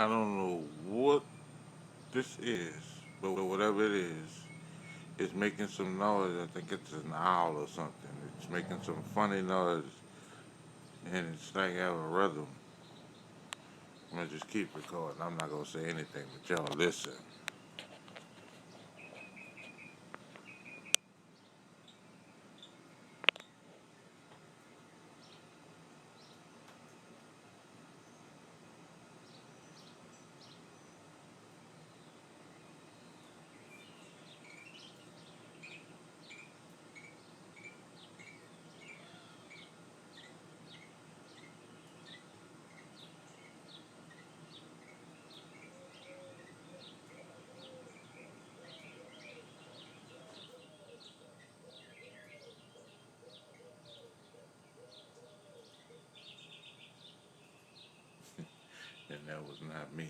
I don't know what this is, but whatever it is, it's making some noise. I think it's an owl or something. It's making some funny noise, and it's like have a rhythm. I'm gonna just keep recording. I'm not gonna say anything, but y'all listen. And that was not me.